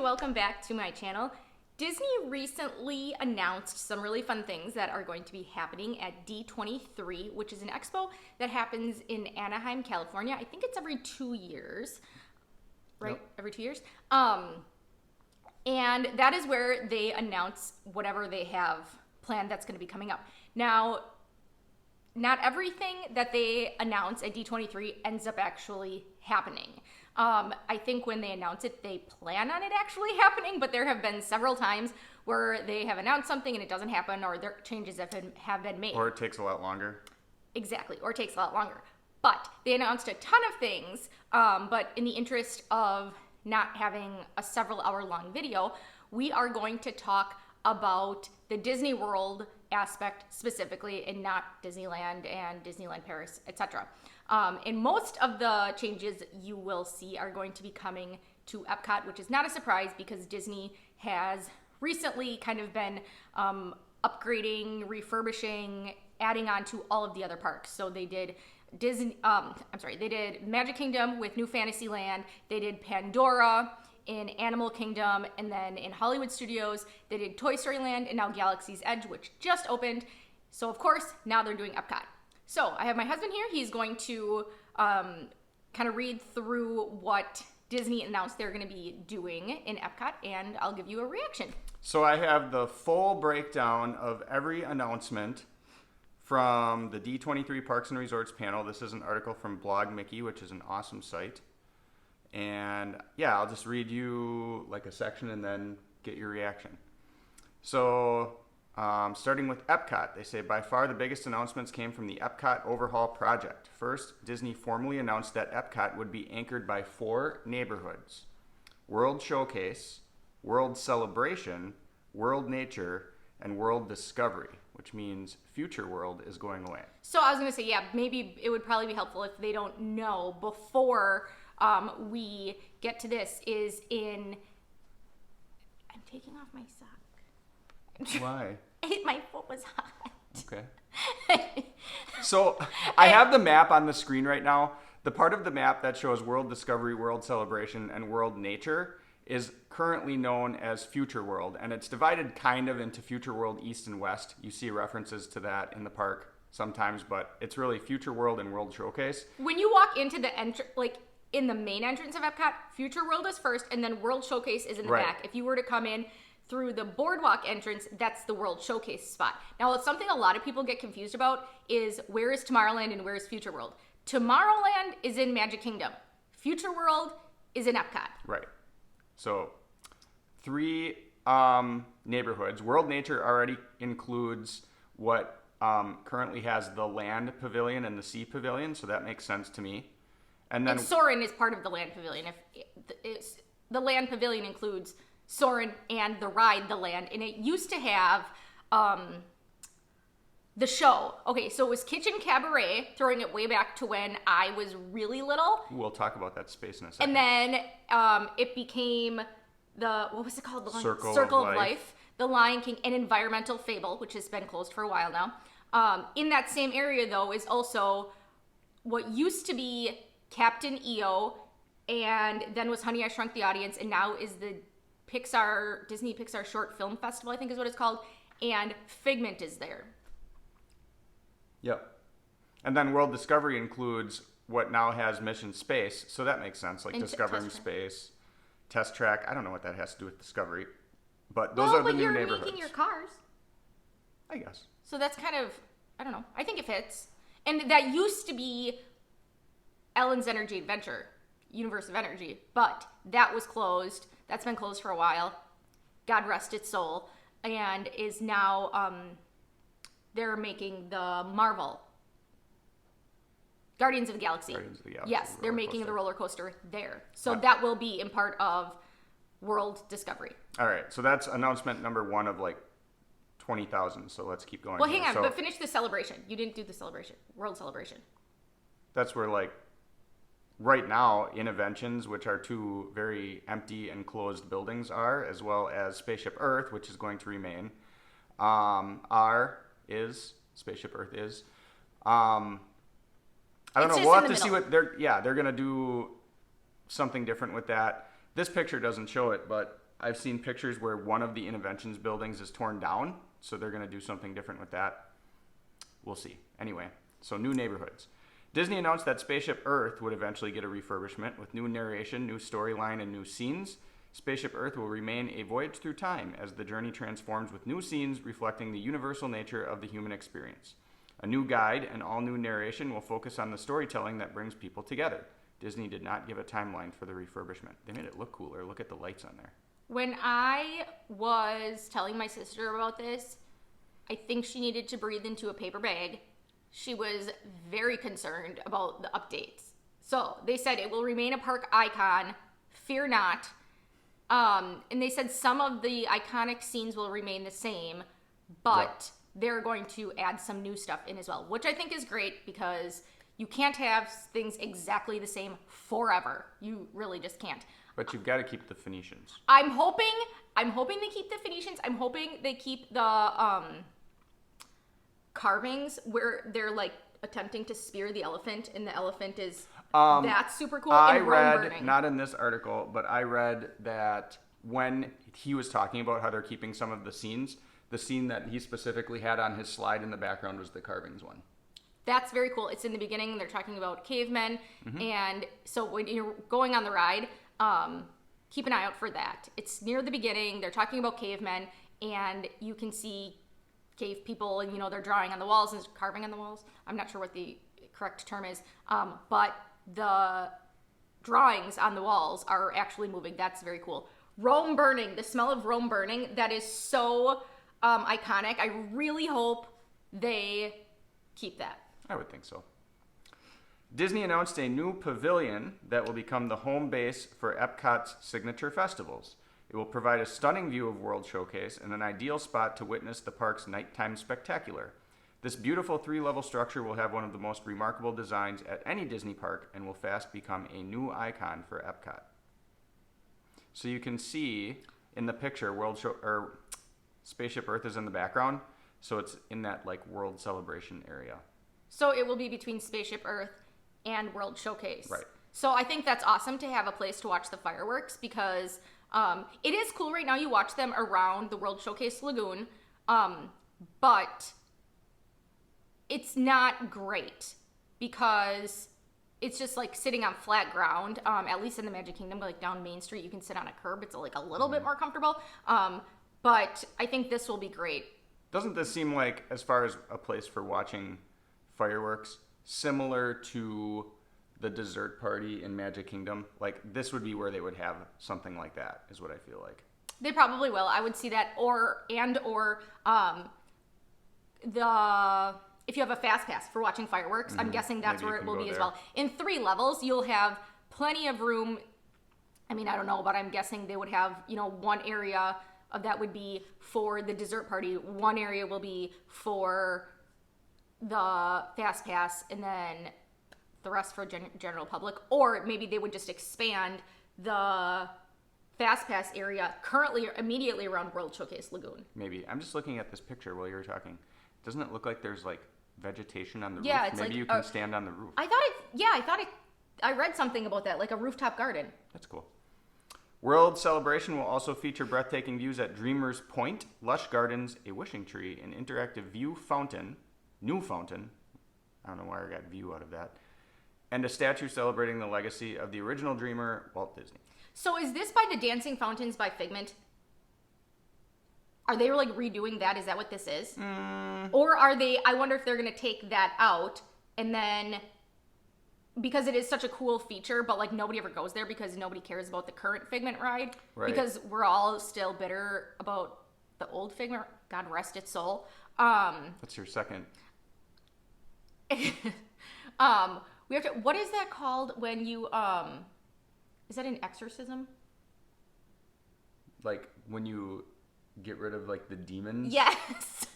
welcome back to my channel. Disney recently announced some really fun things that are going to be happening at D23, which is an expo that happens in Anaheim, California. I think it's every 2 years, right? Yep. Every 2 years. And that is where they announce whatever they have planned that's going to be coming up. Now, not everything that they announce at D23 ends up actually happening. I think when they announce it, they plan on it actually happening, but there have been several times where they have announced something and it doesn't happen, or their changes have been made. Or it takes a lot longer. Exactly, or it takes a lot longer. But they announced a ton of things, but in the interest of not having a several hour long video, we are going to talk about the Disney World aspect specifically, and not Disneyland and Disneyland Paris, etc. And most of the changes you will see are going to be coming to Epcot, which is not a surprise because Disney has recently kind of been upgrading, refurbishing, adding on to all of the other parks. So they did they did Magic Kingdom with New Fantasyland, they did Pandora in Animal Kingdom, and then in Hollywood Studios, they did Toy Story Land, and now Galaxy's Edge, which just opened. So of course, now they're doing Epcot. So I have my husband here. He's going to kind of read through what Disney announced they're going to be doing in Epcot, and I'll give you a reaction. So I have the full breakdown of every announcement from the D23 Parks and Resorts panel. This is an article from Blog Mickey, which is an awesome site. And yeah, I'll just read you like a section and then get your reaction. So starting with Epcot, they say by far the biggest announcements came from the Epcot overhaul project. First, Disney formally announced that Epcot would be anchored by 4 neighborhoods: World Showcase, World Celebration, World Nature, and World Discovery, which means Future World is going away. So I was going to say, yeah, maybe it would probably be helpful if they don't know before we get to this is in... I'm taking off my sock. Why? My foot was hot. Okay. So I have the map on the screen right now. The part of the map that shows World Discovery, World Celebration, and World Nature is currently known as Future World, and it's divided kind of into Future World East and West. You see references to that in the park sometimes, but it's really Future World and World Showcase. When you walk into the in the main entrance of Epcot, Future World is first, and then World Showcase is in the back. If you were to come in through the boardwalk entrance, that's the World Showcase spot. Now, it's something a lot of people get confused about is where is Tomorrowland and where is Future World? Tomorrowland is in Magic Kingdom. Future World is in Epcot. Right. So 3 neighborhoods. World Nature already includes what currently has the Land Pavilion and the Sea Pavilion, so that makes sense to me. And then Soarin' is part of the Land Pavilion. The Land Pavilion includes Soarin' and the ride, The Land, and it used to have the show. Okay, so it was Kitchen Cabaret, throwing it way back to when I was really little. We'll talk about that space in a second. And then it became what was it called? The Circle of Life, The Lion King, and Environmental Fable, which has been closed for a while now. In that same area, though, is also what used to be Captain EO, and then was Honey, I Shrunk the Audience, and now is the Disney Pixar Short Film Festival, I think is what it's called, and Figment is there. Yep. And then World Discovery includes what now has Mission Space, so that makes sense, like discovering space, Test Track. I don't know what that has to do with Discovery, but those are the new neighborhoods. Well, but you're making your cars. I guess. So that's kind of, I don't know, I think it fits. And that used to be Ellen's Energy Adventure, Universe of Energy, but that was closed. That's been closed for a while. God rest its soul. And is now, they're making the Marvel Guardians of the Galaxy. Yes, they're making the roller coaster there. So that will be in part of World Discovery. All right, so that's announcement number 1 of like 20,000. So let's keep going. Well, hang on, but finish the celebration. You didn't do the celebration, World Celebration. That's where like right now, Innoventions, which are 2 very empty and closed buildings are, as well as Spaceship Earth, which is going to remain. Spaceship Earth is. I don't know. We'll have to see what they're going to do something different with that. This picture doesn't show it, but I've seen pictures where one of the Interventions buildings is torn down, so they're going to do something different with that. We'll see. Anyway, so new neighborhoods. Disney announced that Spaceship Earth would eventually get a refurbishment with new narration, new storyline, and new scenes. Spaceship Earth will remain a voyage through time as the journey transforms with new scenes reflecting the universal nature of the human experience. A new guide and all new narration will focus on the storytelling that brings people together. Disney did not give a timeline for the refurbishment. They made it look cooler. Look at the lights on there. When I was telling my sister about this, I think she needed to breathe into a paper bag. She was very concerned about the updates. So they said it will remain a park icon. Fear not. And they said some of the iconic scenes will remain the same, but they're going to add some new stuff in as well, which I think is great because you can't have things exactly the same forever. You really just can't. But you've got to keep the Phoenicians. I'm hoping they keep the Phoenicians. I'm hoping they keep the carvings where they're like attempting to spear the elephant and the elephant is that's super cool. I and read, burning. not in this article, but I read that when he was talking about how they're keeping some of the scenes, the scene that he specifically had on his slide in the background was the carvings one. That's very cool. It's in the beginning. They're talking about cavemen. And so when you're going on the ride, keep an eye out for that. It's near the beginning. They're talking about cavemen and you can see cave people and, they're drawing on the walls and carving on the walls. I'm not sure what the correct term is. But the drawings on the walls are actually moving. That's very cool. Rome burning, the smell of Rome burning, that is so iconic. I really hope they keep that. I would think so. Disney announced a new pavilion that will become the home base for Epcot's signature festivals. It will provide a stunning view of World Showcase and an ideal spot to witness the park's nighttime spectacular. This beautiful 3-level structure will have one of the most remarkable designs at any Disney park and will fast become a new icon for Epcot. So you can see in the picture, Spaceship Earth is in the background, so it's in that like World Celebration area. So it will be between Spaceship Earth and World Showcase. Right. So I think that's awesome to have a place to watch the fireworks because it is cool right now. You watch them around the World Showcase Lagoon, but it's not great because it's just like sitting on flat ground. At least in the Magic Kingdom, like down Main Street, you can sit on a curb. It's like a little bit more comfortable. But I think this will be great. Doesn't this seem like, as far as a place for watching fireworks, similar to the dessert party in Magic Kingdom? Like this would be where they would have something like that, is what I feel like. They probably will. I would see that, or if you have a fast pass for watching fireworks, I'm guessing that's Maybe where you it will can be go as there. well. In 3 levels, you'll have plenty of room. I mean, I don't know, but I'm guessing they would have, one area of that would be for the dessert party. One area will be for the fast pass, and then the rest for general public. Or maybe they would just expand the fast pass area currently immediately around World Showcase Lagoon. Maybe. I'm just looking at this picture while you were talking. Doesn't it look like there's like vegetation on the Yeah, roof? it's Maybe like you can stand on the roof. I read something about that, like a rooftop garden. That's cool. World Celebration will also feature breathtaking views at Dreamer's Point, lush gardens, a wishing tree, an interactive new fountain, I don't know why I got view out of that, and a statue celebrating the legacy of the original dreamer, Walt Disney. So is this by the Dancing Fountains by Figment? Are they like redoing that? Is that what this is? Or are they, I wonder if they're going to take that out and then, because it is such a cool feature, but like nobody ever goes there because nobody cares about the current Figment ride. Right. Because we're all still bitter about the old Figment, God rest its soul. That's your second. We have to, what is that called when you, is that an exorcism? Like when you get rid of like the demons? Yes.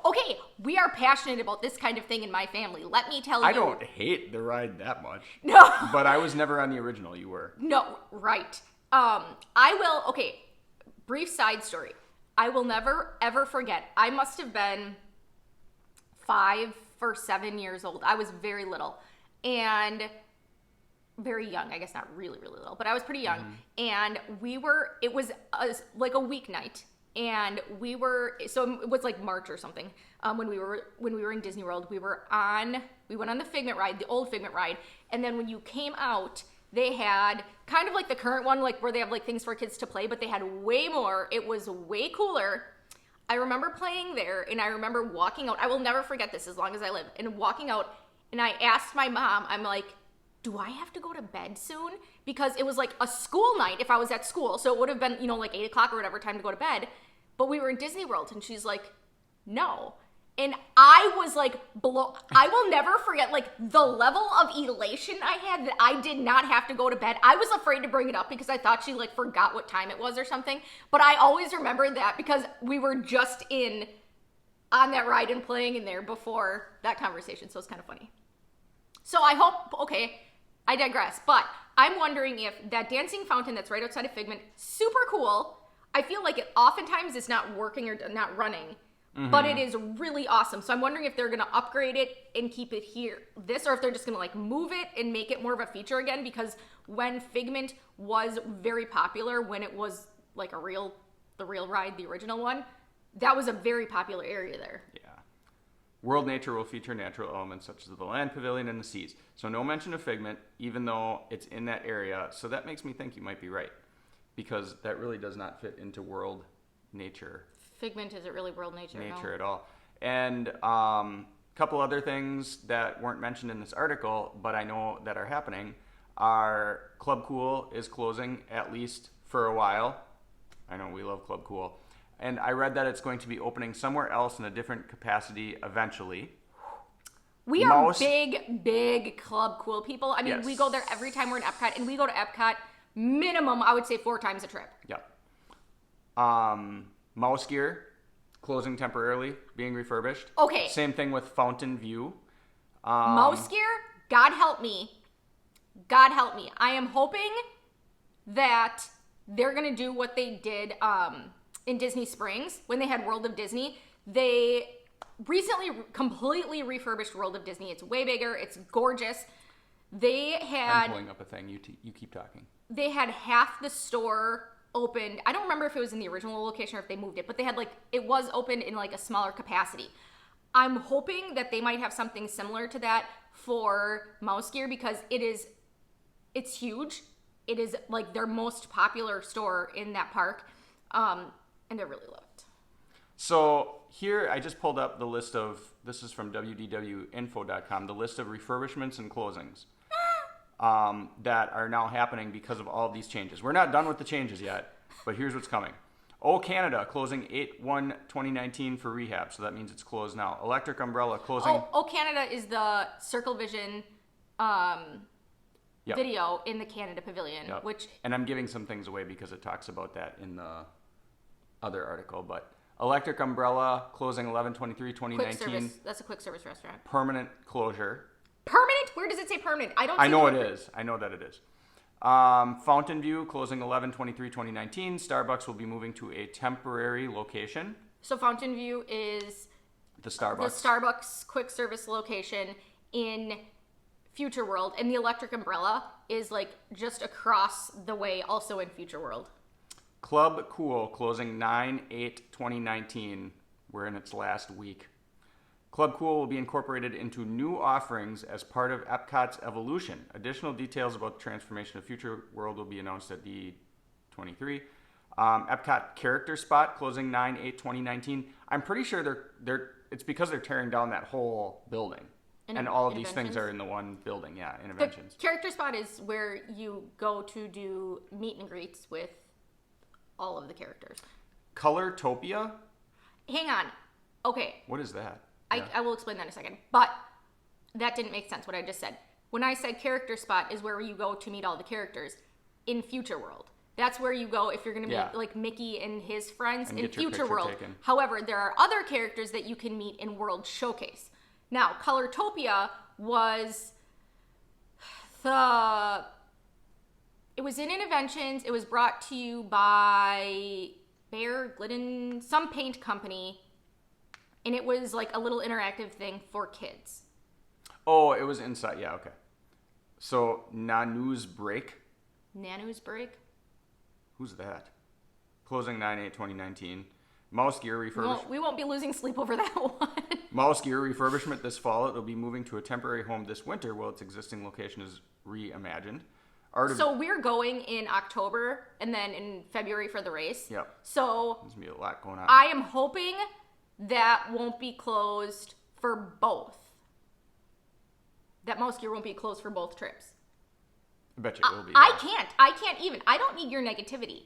Okay, we are passionate about this kind of thing in my family. Let me tell you. I don't hate the ride that much. No. But I was never on the original. You were. No, right. Okay, brief side story. I will never, ever forget. I must have been 5 or 7 years old. I was very little. And very young, I guess not really, really little, but I was pretty young. And it was like a weeknight. And so it was like March or something. When we were in Disney World, we went on the Figment ride, the old Figment ride. And then when you came out, they had kind of like the current one, like where they have like things for kids to play, but they had way more. It was way cooler. I remember playing there, and I remember walking out. I will never forget this as long as I live. And walking out, and I asked my mom, I'm like, do I have to go to bed soon? Because it was like a school night if I was at school. So it would have been, like 8 o'clock or whatever time to go to bed. But we were in Disney World, and she's like, no. And I was like, I will never forget like the level of elation I had that I did not have to go to bed. I was afraid to bring it up because I thought she like forgot what time it was or something. But I always remembered that because we were just on that ride and playing in there before that conversation. So it's kind of funny. So I digress. But I'm wondering if that dancing fountain that's right outside of Figment, super cool. I feel like it oftentimes is not working or not running. But it is really awesome. So I'm wondering if they're going to upgrade it and keep it or if they're just going to like move it and make it more of a feature again. Because when Figment was very popular, when it was like the real ride, the original one, that was a very popular area there. Yeah. World Nature will feature natural elements such as the land pavilion and the seas. So no mention of Figment, even though it's in that area. So that makes me think you might be right. Because that really does not fit into World Nature. Figment isn't really World Nature. At all. And a couple other things that weren't mentioned in this article, but I know that are happening, are Club Cool is closing at least for a while. I know we love Club Cool. And I read that it's going to be opening somewhere else in a different capacity eventually. We are big Club Cool people. I mean, Yes. We go there every time we're in Epcot, and we go to Epcot minimum, I would say 4 times a trip. Yep. Mouse Gear, closing temporarily, being refurbished. Okay. Same thing with Fountain View. Mouse Gear, God help me. God help me. I am hoping that they're going to do what they did in Disney Springs when they had World of Disney. They recently completely refurbished World of Disney. It's way bigger. It's gorgeous. I'm pulling up a thing. You keep talking. They had half the store opened. I don't remember if it was in the original location or if they moved it, but they had it was open in like a smaller capacity. I'm hoping that they might have something similar to that for Mouse Gear because it's huge. It is like their most popular store in that park. And they really love it. So here I just pulled up the list this is from wdwinfo.com, the list of refurbishments and closings. That are now happening because of all of these changes. We're not done with the changes yet, but here's what's coming. Canada closing 8/1/2019 for rehab, so that means it's closed now. Electric Umbrella closing. Canada is the Circle Vision video in the Canada Pavilion, which. And I'm giving some things away because it talks about that in the other article, but Electric Umbrella closing 11/23/2019. Quick service. That's a quick service restaurant. Permanent closure. Permanent? Where does it say permanent? I know it is. I know that it is. Fountain View closing 11/23/2019. Starbucks will be moving to a temporary location. So Fountain View is the Starbucks. The Starbucks quick service location in Future World, and the Electric Umbrella is like just across the way, also in Future World. Club Cool closing 9/8/2019. We're in its last week. Club Cool will be incorporated into new offerings as part of Epcot's evolution. Additional details about the transformation of Future World will be announced at D23. Epcot Character Spot closing 9/8/2019. I'm pretty sure it's because they're tearing down that whole building. And all of these things are in the one building, Interventions. The Character Spot is where you go to do meet and greets with all of the characters. Colortopia? Hang on. Okay. What is that? I will explain that in a second. But that didn't make sense, what I just said. When I said Character Spot is where you go to meet all the characters in Future World. That's where you go if you're going to meet like Mickey and his friends in Future World. Taken. However, there are other characters that you can meet in World Showcase. Now, Colortopia was it was in Interventions. It was brought to you by Bear Glidden, some paint company. And it was like a little interactive thing for kids. Oh, it was inside. Yeah, okay. So Nanu's Break. Nanu's Break. Who's that? Closing 9/8/2019. Mouse Gear refurbishment. We won't be losing sleep over that one. Mouse Gear refurbishment this fall. It will be moving to a temporary home this winter while its existing location is reimagined. So we're going in October and then in February for the race. Yep. So there's gonna be a lot going on. I am hoping that won't be closed for both. That Mouse Gear won't be closed for both trips. I bet you it will be. I can't even. I don't need your negativity.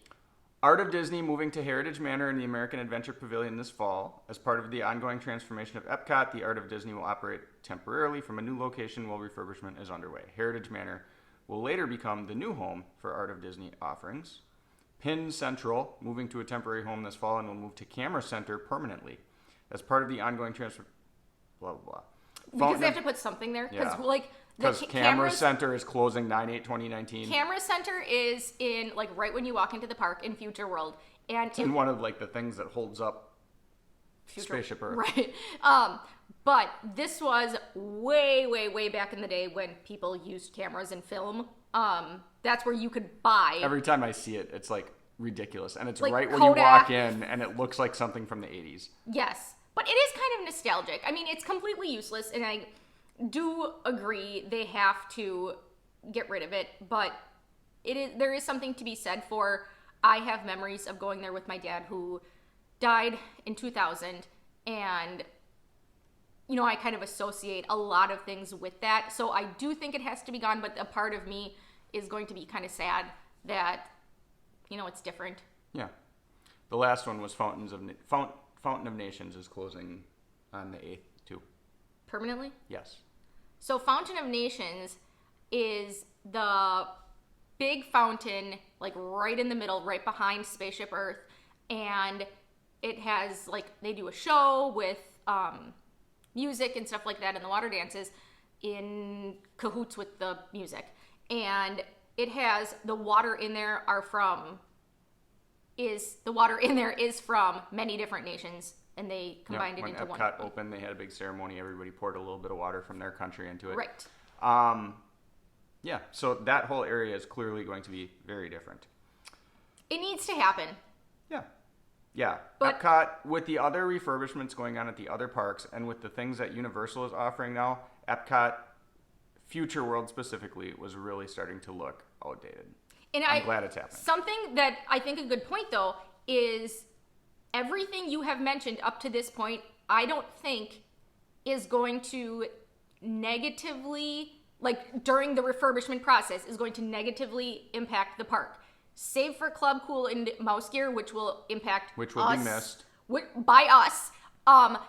Art of Disney moving to Heritage Manor in the American Adventure Pavilion this fall. As part of the ongoing transformation of Epcot, the Art of Disney will operate temporarily from a new location while refurbishment is underway. Heritage Manor will later become the new home for Art of Disney offerings. Penn Central moving to a temporary home this fall and will move to Camera Center permanently. As part of the ongoing transfer... Blah, blah, blah. Because they have to put something there. Because Camera Center is closing 9/8/2019. Camera Center is in, like, right when you walk into the park in Future World. And it's in one of, like, the things that holds up Spaceship Earth. Right. But this was way, way, way back in the day when people used cameras and film. That's where you could buy. Every time I see it, it's, like, ridiculous. And it's like right Kodak. when you walk in, and it looks like something from the 80s. Yes. But it is kind of nostalgic. I mean, it's completely useless, and I do agree they have to get rid of it, but there is something to be said for, I have memories of going there with my dad who died in 2000, and, you know, I kind of associate a lot of things with that, so I do think it has to be gone, but a part of me is going to be kind of sad that, you know, it's different. Yeah. The last one was Fountain of Nations is closing on the 8th, too. Permanently? Yes. So Fountain of Nations is the big fountain, like right in the middle, right behind Spaceship Earth. And it has, like, they do a show with music and stuff like that, and the water dances in cahoots with the music. And it has, the water in there is from many different nations, and they combined it into one. When Epcot opened, they had a big ceremony. Everybody poured a little bit of water from their country into it. Right. Yeah, so that whole area is clearly going to be very different. It needs to happen. Yeah. But Epcot, with the other refurbishments going on at the other parks, and with the things that Universal is offering now, Epcot, Future World specifically, was really starting to look outdated. And I'm glad it's happening. Something that I think a good point, though, is everything you have mentioned up to this point, I don't think is going to negatively, like during the refurbishment process, is going to negatively impact the park. Save for Club Cool and Mouse Gear, which will impact Which will be missed. By us.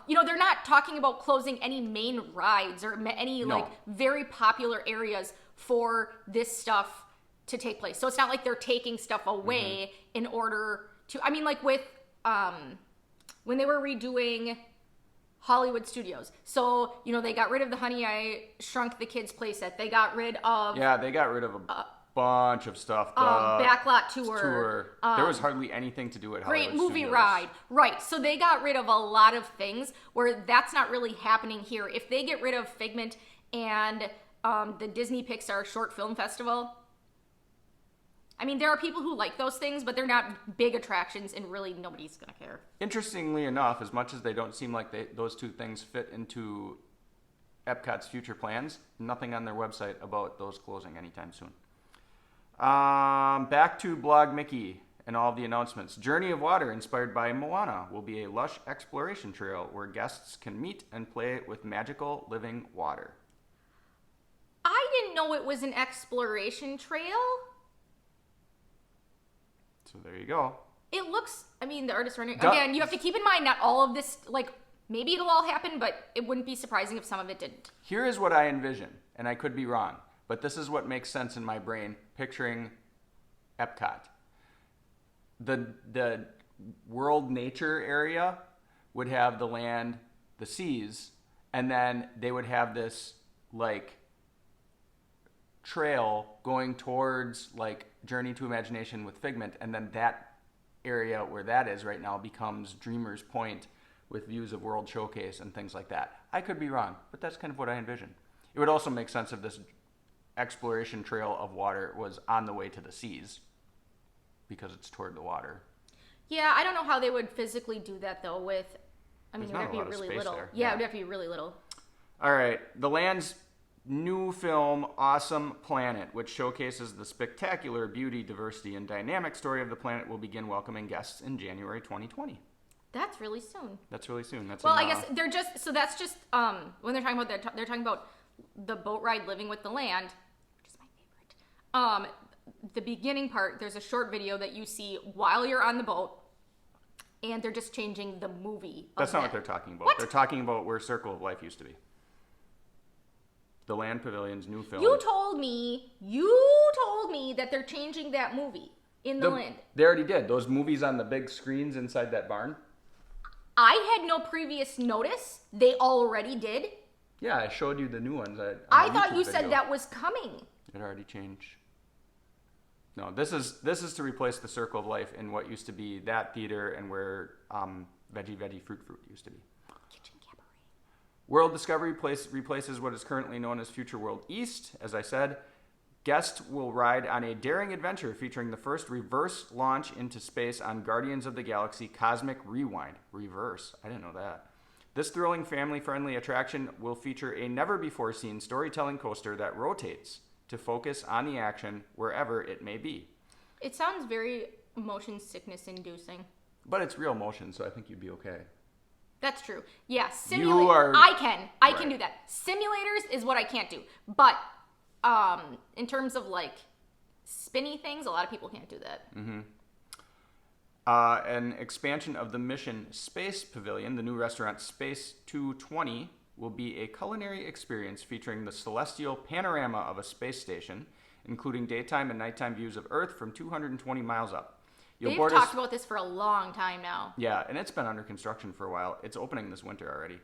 You know, they're not talking about closing any main rides or any, like, very popular areas for this stuff to take place. So it's not like they're taking stuff away in order to, I mean, like with, when they were redoing Hollywood Studios. So, you know, they got rid of the Honey, I Shrunk the Kids playset. They got rid of... Yeah, they got rid of a bunch of stuff. Backlot Tour. There was hardly anything to do at Hollywood Great Movie Studios. Ride. Right. So they got rid of a lot of things where that's not really happening here. If they get rid of Figment and the Disney Pixar Short Film Festival... I mean, there are people who like those things, but they're not big attractions, and really nobody's going to care. Interestingly enough, as much as they don't seem like those two things fit into Epcot's future plans, nothing on their website about those closing anytime soon. Back to Blog Mickey and all of the announcements. Journey of Water, inspired by Moana, will be a lush exploration trail where guests can meet and play with magical living water. I didn't know it was an exploration trail. So there you go. It looks, I mean, the artist rendering, again, you have to keep in mind not all of this, like, maybe it'll all happen, but it wouldn't be surprising if some of it didn't. Here is what I envision, and I could be wrong, but this is what makes sense in my brain, picturing Epcot. The world nature area would have the land, the seas, and then they would have this, like, trail going towards, like, Journey to Imagination with Figment, and then that area where that is right now becomes Dreamer's Point with views of World Showcase and things like that. I could be wrong, but that's kind of what I envision. It would also make sense if this exploration trail of water was on the way to the seas because it's toward the water. Yeah, I don't know how they would physically do that though. I mean, There's it would not have a to lot be of really space little. there. Yeah, Yeah. it would have to be really little. All right, the land's new film, Awesome Planet, which showcases the spectacular beauty, diversity, and dynamic story of the planet, will begin welcoming guests in January 2020. That's really soon. That's really soon. That's Well, I guess they're just so that's just when they're talking about they're talking about the boat ride Living with the Land, which is my favorite. The beginning part, there's a short video that you see while you're on the boat, and they're just changing the movie. That's not what they're talking about. What? They're talking about where Circle of Life used to be. The Land Pavilion's new film. You told me that they're changing that movie in the land. They already did. Those movies on the big screens inside that barn. I had no previous notice. They already did. Yeah, I showed you the new ones. I thought you said that was coming. It already changed. No, this is to replace the Circle of Life in what used to be that theater and where Veggie Fruit used to be. Kitchen Cabaret. World Discovery replaces what is currently known as Future World East. As I said, guests will ride on a daring adventure featuring the first reverse launch into space on Guardians of the Galaxy Cosmic Rewind. Reverse. I didn't know that. This thrilling family-friendly attraction will feature a never-before-seen storytelling coaster that rotates to focus on the action wherever it may be. It sounds very motion sickness inducing. But it's real motion, so I think you'd be okay. That's true. Yeah, I can do that. Simulators is what I can't do. But in terms of like spinny things, a lot of people can't do that. Mm-hmm. An expansion of the Mission Space Pavilion, the new restaurant Space 220, will be a culinary experience featuring the celestial panorama of a space station, including daytime and nighttime views of Earth from 220 miles up. They've talked about this for a long time now. Yeah, and it's been under construction for a while. It's opening this winter already.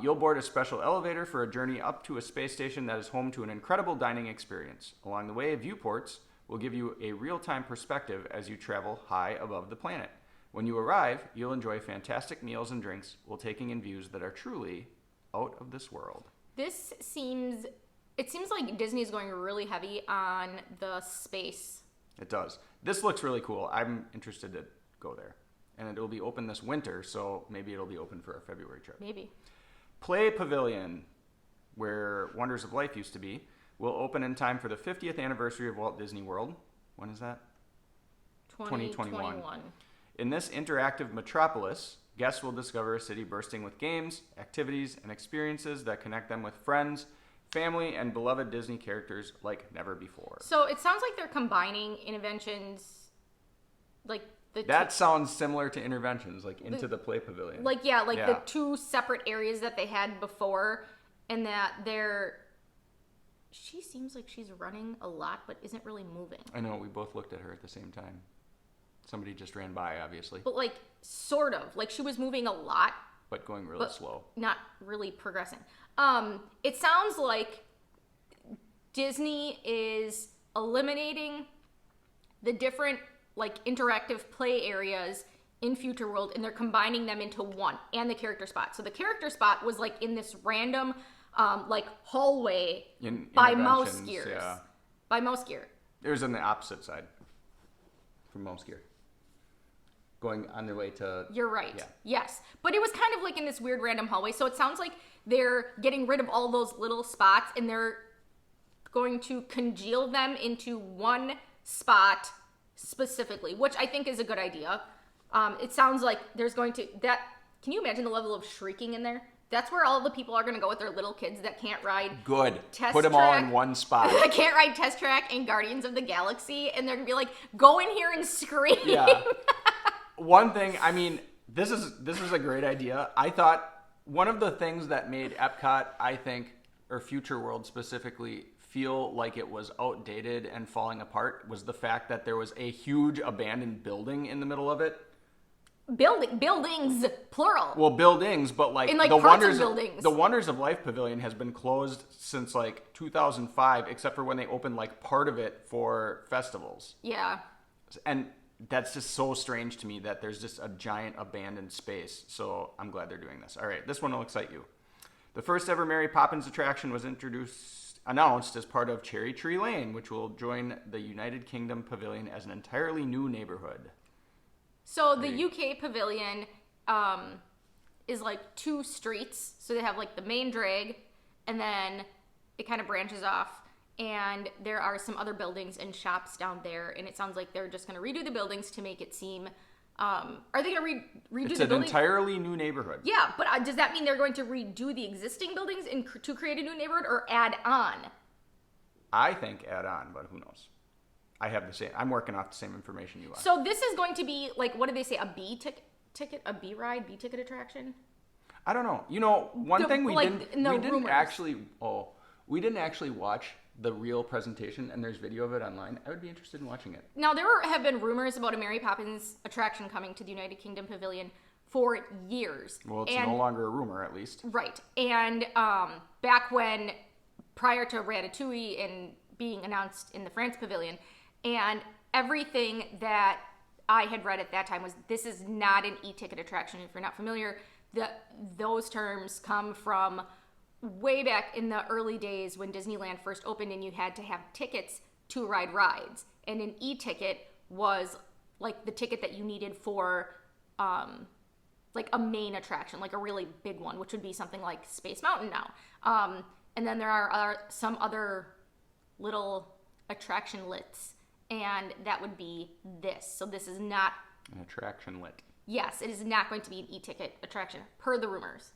You'll board a special elevator for a journey up to a space station that is home to an incredible dining experience. Along the way, viewports will give you a real-time perspective as you travel high above the planet. When you arrive, you'll enjoy fantastic meals and drinks while taking in views that are truly out of this world. It seems like Disney is going really heavy on the space. It does. This looks really cool. I'm interested to go there. And it'll be open this winter, so maybe it'll be open for a February trip. Maybe. Play Pavilion, where Wonders of Life used to be, will open in time for the 50th anniversary of Walt Disney World. When is that? 2021. In this interactive metropolis, guests will discover a city bursting with games, activities, and experiences that connect them with friends, family, and beloved Disney characters like never before. So it sounds like they're combining Interventions, like that sounds similar to Interventions, like into the Play Pavilion. The two separate areas that they had before, and that she seems like she's running a lot, but isn't really moving. I know, we both looked at her at the same time. Somebody just ran by, obviously. But sort of. She was moving a lot. But going really slow. Not really progressing. It sounds like Disney is eliminating the different interactive play areas in Future World, and they're combining them into one, and the character spot. So the character spot was in this random hallway by mouse gears. Yeah. By mouse gear. It was on the opposite side from mouse gear. Going on their way to... You're right. Yeah. Yes. But it was kind of in this weird random hallway. So it sounds like they're getting rid of all those little spots, and they're going to congeal them into one spot specifically, which I think is a good idea. It sounds like there's going to... Can you imagine the level of shrieking in there? That's where all the people are going to go with their little kids that can't ride... Good. Put them all in one spot. That can't ride Test Track and Guardians of the Galaxy, and they're going to be go in here and scream. Yeah. One thing, this is a great idea. I thought one of the things that made Epcot, I think, or Future World specifically, feel like it was outdated and falling apart was the fact that there was a huge abandoned building in the middle of it. Buildings, plural. Well, buildings, but the Wonders of Life Pavilion has been closed since 2005, except for when they opened part of it for festivals. Yeah. And that's just so strange to me that there's just a giant abandoned space. So I'm glad they're doing this. All right, this one will excite you. The first ever Mary Poppins attraction was introduced announced as part of Cherry Tree Lane, which will join the United Kingdom Pavilion as an entirely new neighborhood. So the UK Pavilion is like 2 streets. So they have like the main drag, and then it kind of branches off. And there are some other buildings and shops down there. And it sounds like they're just going to redo the buildings to make it seem... are they going to redo It's the an building? entirely new neighborhood. Yeah, but does that mean they're going to redo the existing buildings to create a new neighborhood, or add on? I think add on, but who knows? I'm working off the same information you are. So this is going to be like, what did they say? A B ticket, a B ride, B ticket attraction? I don't know. You know, one thing we didn't actually watch the real presentation, and there's video of it online. I would be interested in watching it. Now, there have been rumors about a Mary Poppins attraction coming to the United Kingdom Pavilion for years. Well, it's no longer a rumor, at least. Right. And back when, prior to Ratatouille and being announced in the France Pavilion, and everything that I had read at that time was, this is not an e-ticket attraction. If you're not familiar, those terms come from way back in the early days when Disneyland first opened, and you had to have tickets to ride rides. And an e-ticket was like the ticket that you needed for like a main attraction, like a really big one, which would be something like Space Mountain now. And then there are some other little attraction lits, and that would be this. So this is not an attraction lit. Yes, it is not going to be an e-ticket attraction, per the rumors.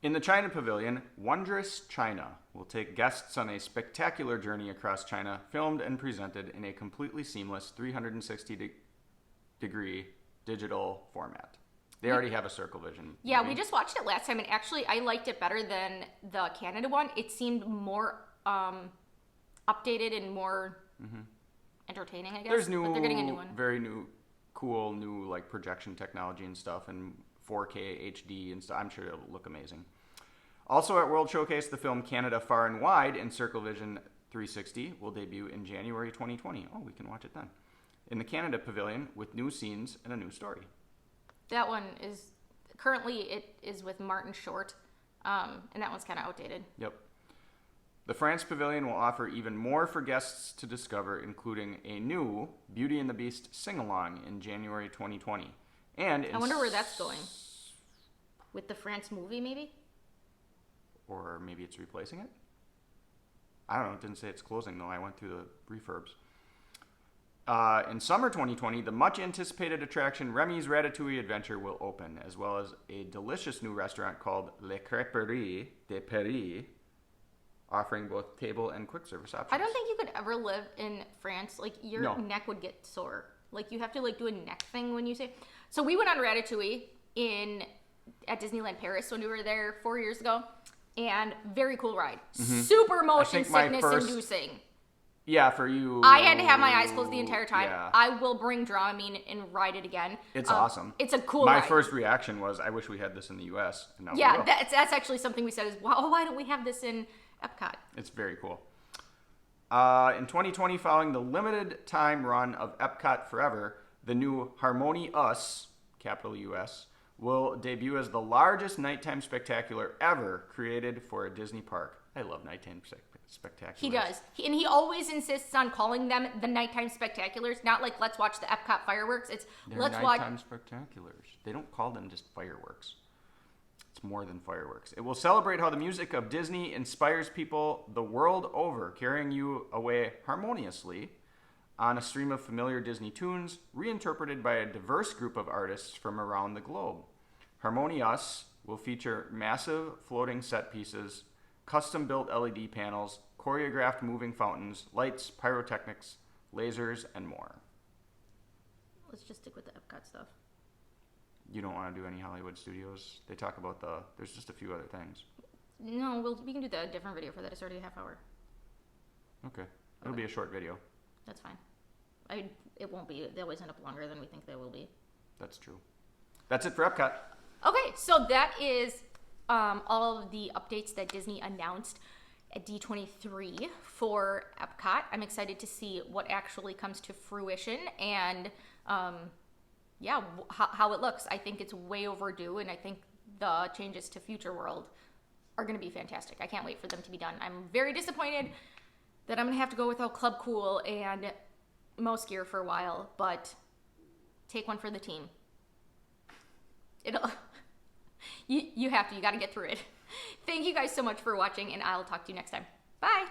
In the China Pavilion, Wondrous China will take guests on a spectacular journey across China, filmed and presented in a completely seamless 360-degree digital format. They already have a Circle Vision. Yeah, we just watched it last time, and actually I liked it better than the Canada one. It seemed more updated and more entertaining, I guess. There's new, but they're getting a new one. Very new, cool new like projection technology and stuff, and 4K HD and stuff. I'm sure it'll look amazing. Also at World Showcase, the film Canada Far and Wide in Circle Vision 360 will debut in January 2020. Oh, we can watch it then. In the Canada Pavilion with new scenes and a new story. That one is, currently it is with Martin Short, and that one's kind of outdated. Yep. The France Pavilion will offer even more for guests to discover, including a new Beauty and the Beast sing-along in January 2020. And I wonder where that's going. With the France movie, maybe? Or maybe it's replacing it? I don't know. It didn't say it's closing, though. I went through the refurbs. In summer 2020, the much-anticipated attraction Remy's Ratatouille Adventure will open, as well as a delicious new restaurant called Le Crêperie de Paris, offering both table and quick-service options. I don't think you could ever live in France. Like, your neck would get sore. Like, you have to, like, do a neck thing when you say... So we went on Ratatouille at Disneyland Paris when we were there 4 years ago, and very cool ride. Super motion sickness inducing. Yeah, for you. I had to have my eyes closed the entire time. Yeah. I will bring Dramamine and ride it again. It's awesome. It's a cool ride. My first reaction was, I wish we had this in the U.S. And now yeah, that's actually something we said is, wow, why don't we have this in Epcot? It's very cool. In 2020, following the limited time run of Epcot Forever, the new Harmony Us, capital U.S., will debut as the largest nighttime spectacular ever created for a Disney park. I love nighttime spectaculars. He does. He always insists on calling them the nighttime spectaculars, not like, let's watch the Epcot fireworks. They're let's watch nighttime spectaculars. They don't call them just fireworks. It's more than fireworks. It will celebrate how the music of Disney inspires people the world over, carrying you away harmoniously on a stream of familiar Disney tunes, reinterpreted by a diverse group of artists from around the globe. Harmony Us will feature massive floating set pieces, custom-built LED panels, choreographed moving fountains, lights, pyrotechnics, lasers, and more. Let's just stick with the Epcot stuff. You don't want to do any Hollywood Studios? They talk about there's just a few other things. No, we can do the different video for that. It's already a half hour. Okay. It'll be a short video. That's fine. It won't be. They always end up longer than we think they will be. That's true. That's it for Epcot. Okay, so that is all of the updates that Disney announced at D23 for Epcot. I'm excited to see what actually comes to fruition and how it looks. I think it's way overdue, and I think the changes to Future World are going to be fantastic. I can't wait for them to be done. I'm very disappointed that I'm going to have to go without Club Cool and most gear for a while, but take one for the team. It'll you have to. You got to get through it. Thank you guys so much for watching, and I'll talk to you next time. Bye.